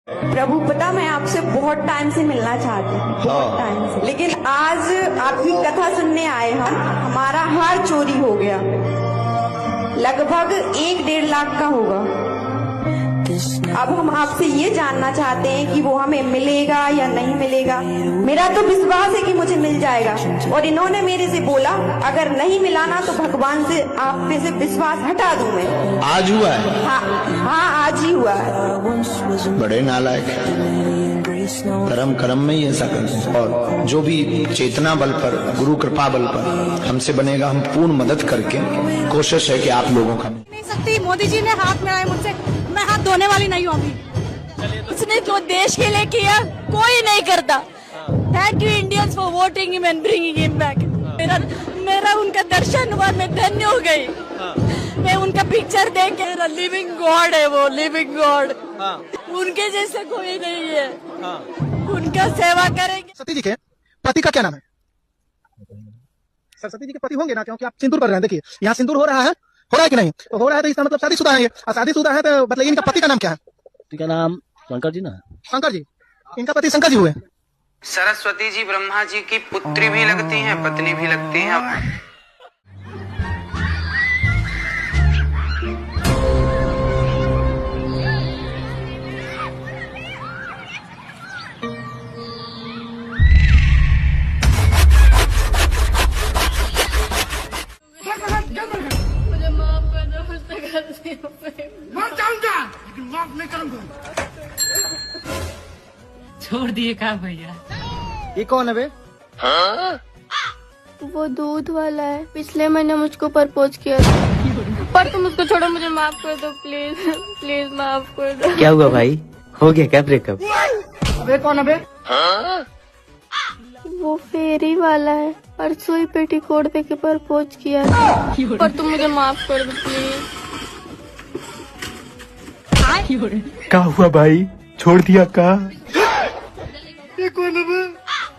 प्रभु पता मैं आपसे बहुत टाइम से मिलना चाहती हूँ, बहुत टाइम से, लेकिन आज आपकी कथा सुनने आए हम। हमारा हार चोरी हो गया, लगभग 1-1.5 लाख का होगा। अब हम आपसे ये जानना चाहते हैं कि वो हमें मिलेगा या नहीं मिलेगा। मेरा तो विश्वास है कि मुझे मिल जाएगा, और इन्होंने मेरे से बोला अगर नहीं मिलाना तो भगवान से आप पे से विश्वास हटा दूं मैं। आज हुआ है? हाँ आज ही हुआ है। बड़े नालायक हैं, कर्म कर्म में ही ऐसा करते हैं। और जो भी चेतना बल पर, गुरु कृपा बल पर हमसे बनेगा, हम पूर्ण मदद करके कोशिश है कि आप लोगों का नहीं सकती। मोदी जी ने हाथ मिलाए मुझसे, मैं हाथ धोने वाली नहीं हूँ अभी। उसने जो देश के लिए किया कोई नहीं करता। Thank you Indians for voting him and bringing him back. मेरा उनका दर्शन हुआ, मैं धन्य हो गई। मैं उनका पिक्चर देख के, लिविंग गॉड है वो, लिविंग गॉड। उनके जैसे कोई नहीं है। उनका सेवा करेंगे। सरस्वती जी के पति का क्या नाम है? सरस्वती जी के पति होंगे ना, क्योंकि आप सिंदूर कर रहे हैं। देखिए यहाँ सिंदूर हो रहा है कि नहीं? तो हो रहा है तो इसका मतलब शादीशुदा है ये। और शादीशुदा है तो बताइए इनका पति का नाम क्या है? पति का नाम शंकर जी ना। शंकर जी। इनका पति शंकर जी हुए। सरस्वती जी ब्रह्मा जी की पुत्री भी लगती हैं, पत्नी भी लगती हैं। मुझे माफ कर दो, मुझसे गलती हो गई। मर जाऊंगा लेकिन माफ नहीं करूंगा। छोड़ दिए का भैया? ये कौन है बे? वो दूध वाला है, पिछले महीने मुझको प्रपोज किया था। पर तुम उसको छोड़ो, मुझे माफ कर दो प्लीज, प्लीज माफ कर दो। क्या हुआ भाई? हो गया क्या ब्रेकअप? अबे कौन है बे? वो फेरी वाला है, परसों ही पेटीकोट दे के प्रपोज किया था। पर तुम मुझे माफ कर दो प्लीज। क्या हुआ भाई? छोड़ दिया का? ये कौन है बे?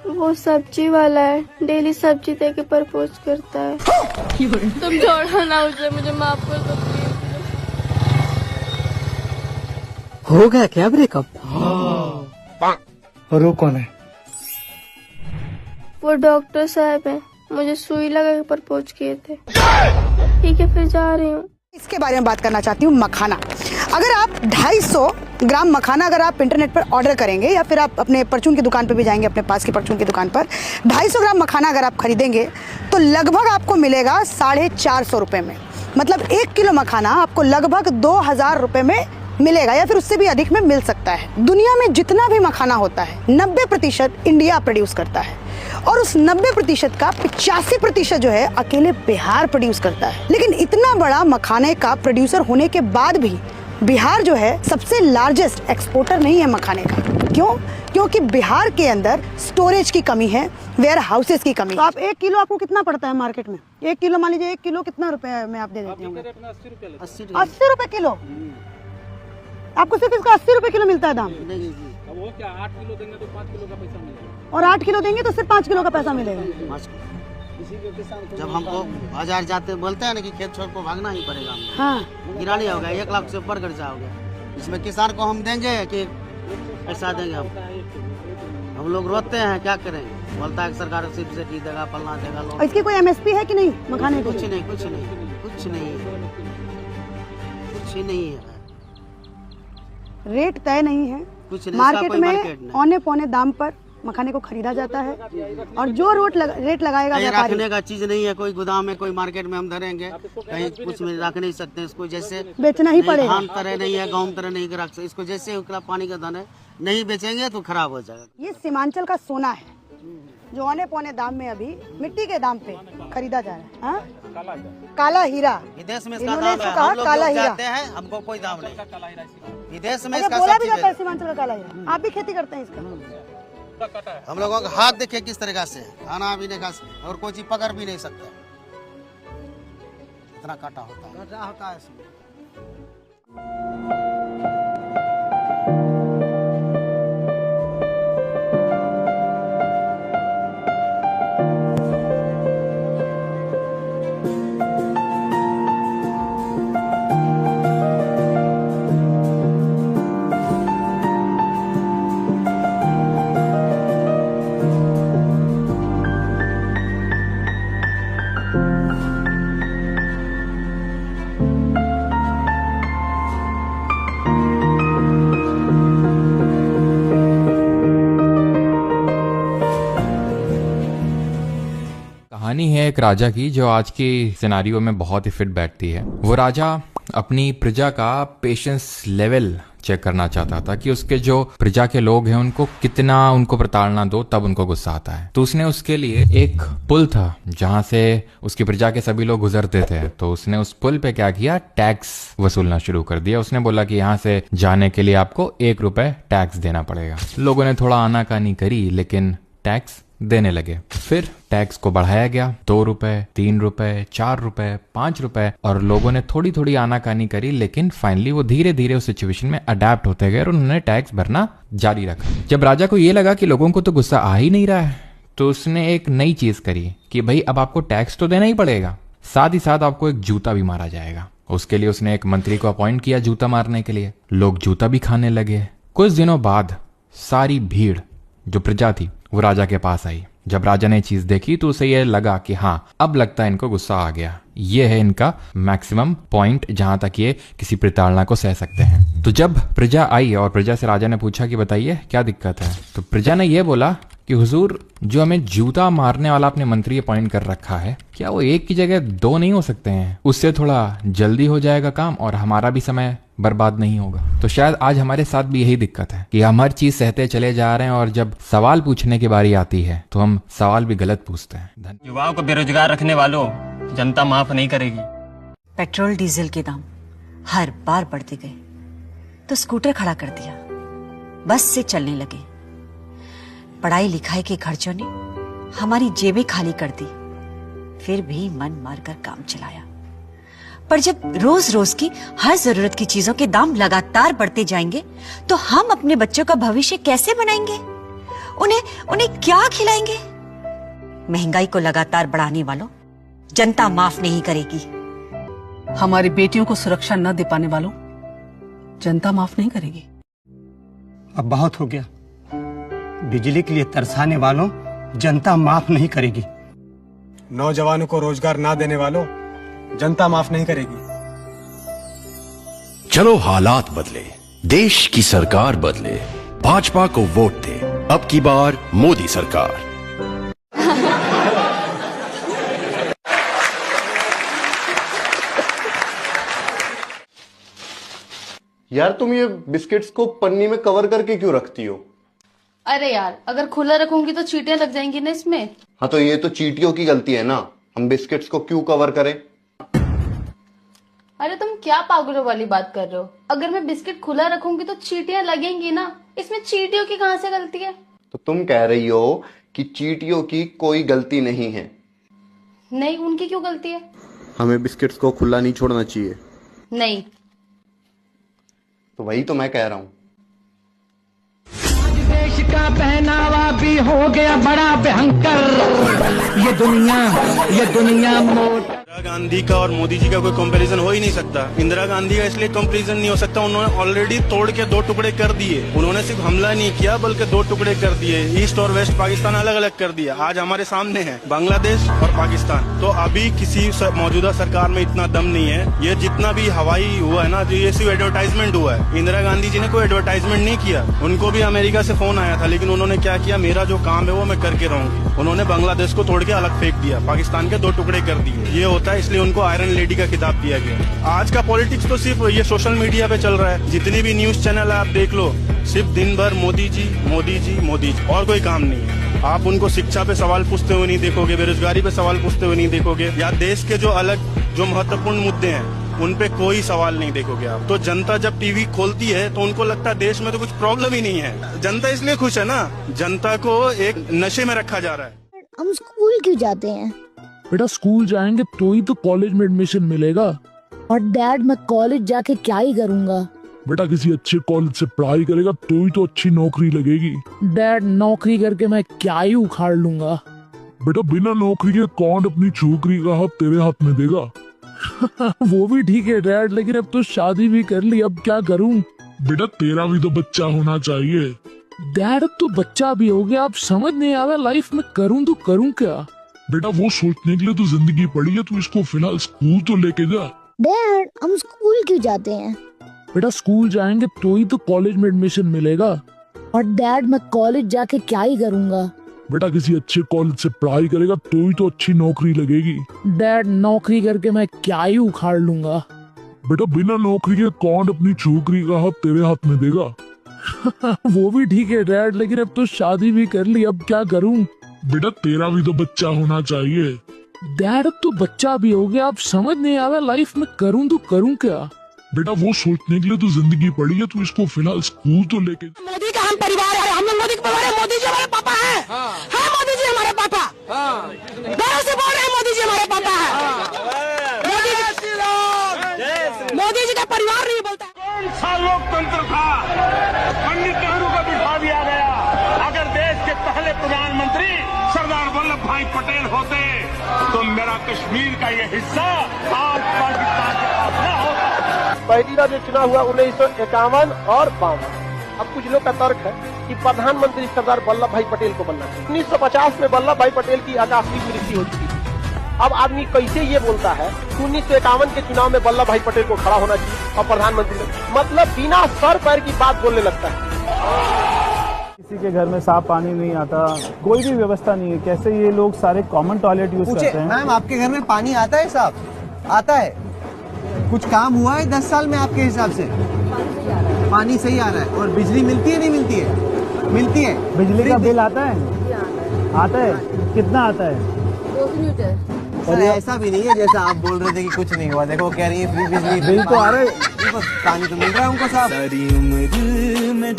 वो सब्जी वाला है, डेली सब्जी दे के प्रपोज करता है। तुम छोड़ो ना उसे, मुझे माफ कर दो प्लीज। हो गया क्या ब्रेकअप? और वो कौन है? वो डॉक्टर साहब है, मुझे सुई लगा के प्रपोज किए थे। ठीक है फिर जा रही हूँ। इसके बारे में बात करना चाहती हूँ, मखाना। अगर आप 250 ग्राम मखाना अगर आप इंटरनेट पर ऑर्डर करेंगे, या फिर आप अपने परचून की दुकान पर भी जाएंगे, अपने पास की परचून की दुकान पर 250 ग्राम मखाना अगर आप खरीदेंगे तो लगभग आपको मिलेगा 450 रुपये में। मतलब 1 किलो मखाना आपको लगभग 2000 रुपये में मिलेगा, या फिर उससे भी अधिक में मिल सकता है। दुनिया में जितना भी मखाना होता है 90% इंडिया प्रोड्यूस करता है, और उस 90% का 85% जो है अकेले बिहार प्रोड्यूस करता है। लेकिन इतना बड़ा मखाने का प्रोड्यूसर होने के बाद भी बिहार जो है सबसे लार्जेस्ट एक्सपोर्टर नहीं है मखाने का। क्यों? क्योंकि बिहार के अंदर स्टोरेज की कमी है, वेयर हाउसेस की कमी। तो आप 1 किलो आपको कितना पड़ता है मार्केट में? 1 किलो मान लीजिए, 1 किलो कितना रुपए में आप दे देते हैं? 80 रुपए किलो। आपको सिर्फ इसका 80 रुपए किलो मिलता है दाम। वो क्या 8 किलो देंगे तो 5 किलो का पैसा मिलेगा, और 8 किलो देंगे तो सिर्फ 5 किलो का पैसा मिलेगा। जब हमको बाजार जाते बोलते हैं ना कि खेत छोड़ को भागना ही पड़ेगा, हाँ, गिरा नहीं होगा, 1 लाख से ऊपर खर्चा हो गया। इसमें किसान को हम देंगे कि पैसा देंगे? हम लोग रोते हैं, क्या करेंगे? बोलता है सरकार सब्सिडी देगा, फलना देगा। लोग इसकी कोई एमएसपी है कि नहीं मखाने की? कुछ नहीं, कुछ नहीं, कुछ नहीं, कुछ ही नहीं है। रेट तय नहीं है, कुछ नहीं, मार्केट कोई में मार्केट नहीं। औने पौने दाम पर मखाने को खरीदा जाता है, और जो रेट लगाएगा कहीं व्यापारी। रखने का चीज नहीं है, कोई गोदाम में, कोई मार्केट में हम धरेंगे, कहीं कुछ में रख नहीं सकते। इसको जैसे बेचना ही पड़ेगा। धान तरह नहीं है, गेहूं तरह नहीं रख सकते। इसको जैसे उकला पानी का दाना है, नहीं बेचेंगे तो खराब हो जाएगा। ये सीमांचल का सोना है, जो औने पौने दाम में अभी मिट्टी के दाम पे खरीदा जा रहा है। हाँ? काला हीरा। विदेश में इसका इन्होंने दाम इसको है, कहा हम लोग काला जो हीरा। जाते हैं, हमको कोई दाम नहीं। विदेश में अच्छा, इसका बोला सब भी चीज़ जाता है है। सीमांचल का काला हीरा। आप भी खेती करते हैं इसका? हम लोगों का हाथ देखिए किस तरीका से, खाना भी नहीं खा सकते और कोई चीज पकड़ भी नहीं सकता, इतना काटा होता है इसमें। है एक राजा की जो आज की सिनारियो में बहुत ही फिट बैठती है। वो राजा अपनी प्रजा का पेशेंस लेवल चेक करना चाहता था कि उसके जो प्रजा के लोग हैं उनको कितना उनको प्रताड़ना दो तब उनको गुस्सा आता है। तो उसने उसके लिए एक पुल था जहां से उसकी प्रजा के सभी लोग गुजरते थे, तो उसने उस पुल पे क्या किया, टैक्स वसूलना शुरू कर दिया। उसने बोला कि यहाँ से जाने के लिए आपको 1 रुपए टैक्स देना पड़ेगा। लोगों ने थोड़ा आनाकानी करी लेकिन टैक्स देने लगे। फिर टैक्स को बढ़ाया गया, 2 रुपए, 3 रुपए, 4 रुपए, 5 रुपए, और लोगों ने थोड़ी थोड़ी आनाकानी करी, लेकिन फाइनली वो धीरे धीरे उस सिचुएशन में अडेप्ट होते गए और उन्होंने टैक्स भरना जारी रखा। जब राजा को ये लगा कि लोगों को तो गुस्सा आ ही नहीं रहा है, तो उसने एक नई चीज करी कि भाई अब आपको टैक्स तो देना ही पड़ेगा, साथ ही साथ आपको एक जूता भी मारा जाएगा। उसके लिए उसने एक मंत्री को अपॉइंट किया जूता मारने के लिए। लोग जूता भी खाने लगे। कुछ दिनों बाद सारी भीड़ जो प्रजा थी वो राजा के पास आई। जब राजा ने चीज देखी तो उसे यह लगा कि हाँ, अब लगता है इनको गुस्सा आ गया, ये है इनका मैक्सिमम पॉइंट जहां तक ये किसी प्रताड़ना को सह सकते हैं। तो जब प्रजा आई और प्रजा से राजा ने पूछा कि बताइए क्या दिक्कत है, तो प्रजा ने यह बोला कि हुजूर, जो हमें जूता मारने वाला अपने मंत्री अपॉइंट कर रखा है, क्या वो एक की जगह 2 नहीं हो सकते हैं? उससे थोड़ा जल्दी हो जाएगा काम और हमारा भी समय बर्बाद नहीं होगा। तो शायद आज हमारे साथ भी यही दिक्कत है कि हम हर चीज सहते चले जा रहे हैं और जब सवाल पूछने की बारी आती है तो हम सवाल भी गलत पूछते हैं। युवाओं को बेरोजगार रखने वालों, जनता माफ नहीं करेगी। पेट्रोल डीजल के दाम हर बार बढ़ते गए तो स्कूटर खड़ा कर दिया, बस से चलने लगे। पढ़ाई लिखाई के खर्चों ने हमारी जेबें खाली कर दी, फिर भी मन मारकर काम चलाया। पर जब रोज रोज की हर जरूरत की चीजों के दाम लगातार बढ़ते जाएंगे तो हम अपने बच्चों का भविष्य कैसे बनाएंगे? उन्हें क्या खिलाएंगे? महंगाई को लगातार बढ़ाने वालों, जनता माफ नहीं करेगी। हमारी बेटियों को सुरक्षा न दे पाने वालों, जनता माफ नहीं करेगी। अब बहुत हो गया। बिजली के लिए तरसाने वालों, जनता माफ नहीं करेगी। नौजवानों को रोजगार ना देने वालों, जनता माफ नहीं करेगी। चलो हालात बदले, देश की सरकार बदले, भाजपा को वोट दे, अब की बार मोदी सरकार। यार तुम ये बिस्किट्स को पन्नी में कवर करके क्यों रखती हो? अरे यार, अगर खुला रखूंगी तो चींटियां लग जाएंगी ना इसमें। हाँ तो ये तो चींटियों की गलती है ना, हम बिस्किट्स को क्यों कवर करें? अरे तुम क्या पागलों वाली बात कर रहे हो? अगर मैं बिस्किट खुला रखूंगी तो चींटियां लगेंगी ना, इसमें चींटियों की कहां से गलती है? तो तुम कह रही हो कि चींटियों की कोई गलती नहीं है? नहीं, उनकी क्यों गलती है? हमें बिस्किट्स को खुला नहीं छोड़ना चाहिए। नहीं, तो वही तो मैं कह रहा हूँ। देश का पहनावा भी हो गया बड़ा भयंकर, ये दुनिया मोट। इंदिरा गांधी का और मोदी जी का कोई कंपैरिजन हो ही नहीं सकता। इंदिरा गांधी का इसलिए कंपैरिजन नहीं हो सकता, उन्होंने ऑलरेडी तोड़ के 2 टुकड़े कर दिए। उन्होंने सिर्फ हमला नहीं किया बल्कि 2 टुकड़े कर दिए, ईस्ट और वेस्ट पाकिस्तान अलग अलग कर दिया। आज हमारे सामने है बांग्लादेश और पाकिस्तान। तो अभी किसी मौजूदा सरकार में इतना दम नहीं है। ये जितना भी हवाई हुआ है ना, जो ये सिर्फ एडवर्टाइजमेंट हुआ है। इंदिरा गांधी जी ने कोई एडवर्टाइजमेंट नहीं किया। उनको भी अमेरिका से फोन आया था, लेकिन उन्होंने क्या किया, मेरा जो काम है वो मैं करके रहूंगी। उन्होंने बांग्लादेश को तोड़ के अलग फेंक दिया, पाकिस्तान के 2 टुकड़े कर दिए। ये होता है, इसलिए उनको आयरन लेडी का खिताब दिया गया। आज का पॉलिटिक्स तो सिर्फ ये सोशल मीडिया पे चल रहा है। जितनी भी न्यूज चैनल है आप देख लो, सिर्फ दिन भर मोदी जी मोदी जी मोदी जी, और कोई काम नहीं है। आप उनको शिक्षा पे सवाल पूछते हुए नहीं देखोगे, बेरोजगारी पे सवाल पूछते हुए नहीं देखोगे, या देश के जो महत्वपूर्ण मुद्दे हैं उन पे कोई सवाल नहीं देखोगे आप। तो जनता जब टीवी खोलती है तो उनको लगता है देश में तो कुछ प्रॉब्लम ही नहीं है। जनता इसलिए खुश है ना, जनता को एक नशे में रखा जा रहा है। हम स्कूल क्यों जाते हैं? बेटा स्कूल जाएंगे तो ही तो कॉलेज में एडमिशन मिलेगा। और डैड, मैं कॉलेज जाके क्या ही करूँगा? बेटा किसी अच्छे कॉलेज से पढ़ाई करेगा तो ही तो अच्छी नौकरी लगेगी। डैड, नौकरी करके मैं क्या ही उखाड़ लूंगा? बेटा बिना नौकरी के कौन अपनी छोकरी का हाथ तेरे हाथ में देगा? वो भी ठीक है डैड, लेकिन अब तो शादी भी कर ली, अब क्या करूं? बेटा तेरा भी तो बच्चा होना चाहिए। डैड अब तो बच्चा भी हो गया, अब समझ नहीं आ रहा लाइफ में करूं तो करूं क्या? बेटा वो सोचने के लिए तो जिंदगी पड़ी है, तू इसको फिलहाल स्कूल तो लेके जा। डैड, हम स्कूल क्यों जाते हैं? बेटा स्कूल जाएंगे तो ही तो कॉलेज में एडमिशन मिलेगा। और डैड, मैं कॉलेज जाके क्या ही करूँगा? बेटा किसी अच्छे कॉलेज से पढ़ाई करेगा तो ही तो अच्छी नौकरी लगेगी। डैड नौकरी करके मैं क्या ही उखाड़ लूंगा। बेटा बिना नौकरी के कौन अपनी छोकरी का हाथ तेरे हाथ में देगा? वो भी ठीक है डैड, लेकिन अब तो शादी भी कर ली, अब क्या करूं? बेटा तेरा भी तो बच्चा होना चाहिए। डैड अब तो बच्चा भी हो गया, अब समझ नहीं आ रहा लाइफ में करूं तो करूं क्या। बेटा वो सोचने के लिए तो जिंदगी पड़ी है, तू इसको फिलहाल स्कूल तो लेके। मोदी का हम परिवार है, हम लोग मोदी के परिवार है। मोदी जी हमारे पापा हैं। हाँ मोदी जी हमारे पापा। गर्व से बोल रहे हैं मोदी जी हमारे पापा है। मोदी जी का परिवार नहीं बोलता। कौन सा लोकतंत्र था? पंडित नेहरू को बिठा दिया गया। अगर देश के पहले प्रधानमंत्री सरदार वल्लभ भाई पटेल होते तो मेरा कश्मीर का ये हिस्सा आज पाकिस्तान के पास न होता। पहली बार जो चुनाव हुआ 1951 और 52। अब कुछ लोग का तर्क है कि प्रधानमंत्री सरदार वल्लभ भाई पटेल को बनना चाहिए। 1950 में वल्लभ भाई पटेल की आकस्मिक मृत्यु हो चुकी थी। अब आदमी कैसे ये बोलता है 1951 के चुनाव में वल्लभ भाई पटेल को खड़ा होना चाहिए और प्रधानमंत्री, मतलब बिना सर पैर की बात बोलने लगता है। किसी के घर में साफ पानी नहीं आता, कोई भी व्यवस्था नहीं है, कैसे ये लोग सारे कॉमन टॉयलेट यूज करते हैं? मैम आपके घर में पानी आता है साफ? आता है? कुछ काम हुआ है 10 साल में आपके हिसाब से? पानी सही आ रहा है। और बिजली मिलती है नहीं मिलती है? मिलती है। बिजली का बिल आता है? आता है। कितना आता है? सर ऐसा भी नहीं है जैसा आप बोल रहे थे कि कुछ नहीं हुआ। देखो कह रही है फ्री बिजली, बिल तो आ रहा है, पानी तो मिल रहा है उनको साफ। सारी उम्र में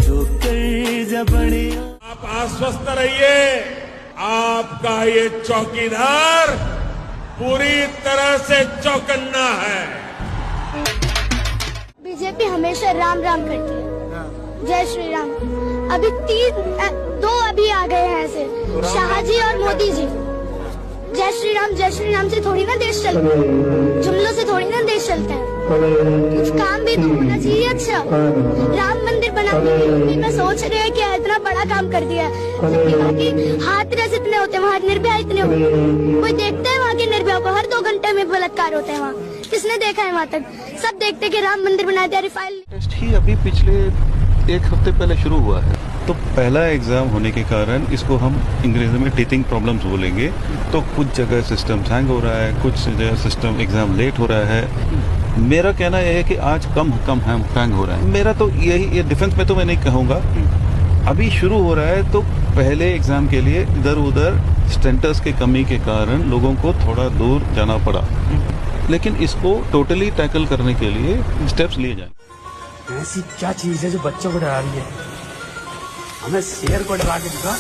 आप आश्वस्त रहिए, आपका ये चौकीदार पूरी तरह से चौकन्ना है। बीजेपी हमेशा राम राम करती है। जय श्री राम। अभी 2 अभी आ गए हैं ऐसे, शाह जी और मोदी जी। जय श्री राम से थोड़ी ना देश चलता है, जुमलों से थोड़ी ना देश चलता है। कुछ काम भी तो होना चाहिए। अच्छा राम मंदिर बनाने की मैं सोच रही है कि इतना बड़ा काम कर दिया है। हाथरस इतने होते हैं वहाँ, निर्भया इतने होते हैं। कोई देखता है वहाँ के निर्भया को? हर 2 घंटे में बलात्कार होते हैं वहाँ। किसने देखा है वहाँ तक? सब देखते कि राम मंदिर बना दिया। रिफाइल टेस्ट ही अभी पिछले 1 हफ्ते पहले शुरू हुआ है, तो पहला एग्जाम होने के कारण इसको हम अंग्रेजी में टीचिंग प्रॉब्लम्स बोलेंगे। तो कुछ जगह सिस्टम हैंग हो रहा है, कुछ जगह सिस्टम एग्जाम लेट हो रहा है। मेरा कहना यह है कि आज कम हैंग हो रहा है। मेरा तो यही, ये डिफेंस में तो मैं नहीं कहूँगा, अभी शुरू हो रहा है। तो पहले एग्जाम के लिए इधर उधर स्टेंटर्स की कमी के कारण लोगों को थोड़ा दूर जाना पड़ा, लेकिन इसको टोटली टैकल करने के लिए स्टेप्स लिए जाए। ऐसी क्या चीज है जो बच्चों को डरा रही है? हमें शेर को डरा के दिखा।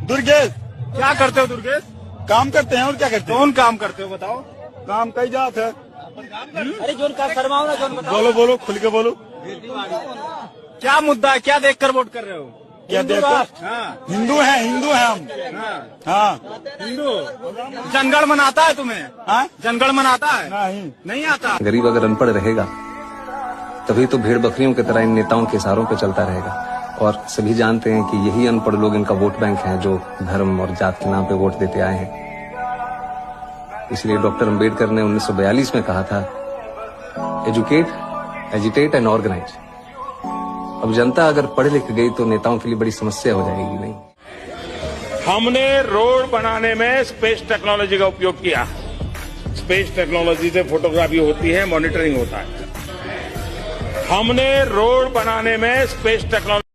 दुर्गेश क्या करते हो? दुर्गेश काम करते हैं और क्या करते हो? कौन काम करते हो बताओ? काम कई जात है। अरे जोन का शर्माओ ना, जोन बताओ। बोलो बोलो, खुल के बोलो। क्या मुद्दा है? क्या देखकर वोट कर रहे हो? क्या देखो हिंदू है हम। हाँ हिंदू। जनगण मन आता है तुम्हें? हाँ जनगण मन आता है? नहीं आता। गरीब अगर अनपढ़ रहेगा तभी तो भेड़ बकरियों की तरह इन नेताओं के इशारों पे चलता रहेगा। और सभी जानते हैं कि यही अनपढ़ लोग इनका वोट बैंक है, जो धर्म और जात के नाम पे वोट देते आए हैं। इसलिए डॉक्टर अंबेडकर ने 1942 में कहा था, एजुकेट, एजिटेट एंड ऑर्गेनाइज। अब जनता अगर पढ़ लिख गई तो नेताओं के लिए बड़ी समस्या हो जाएगी। नहीं, हमने रोड बनाने में स्पेस टेक्नोलॉजी का उपयोग किया। स्पेस टेक्नोलॉजी से फोटोग्राफी होती है, मॉनिटरिंग होता है। हमने रोड बनाने में स्पेस टेक्नोलॉजी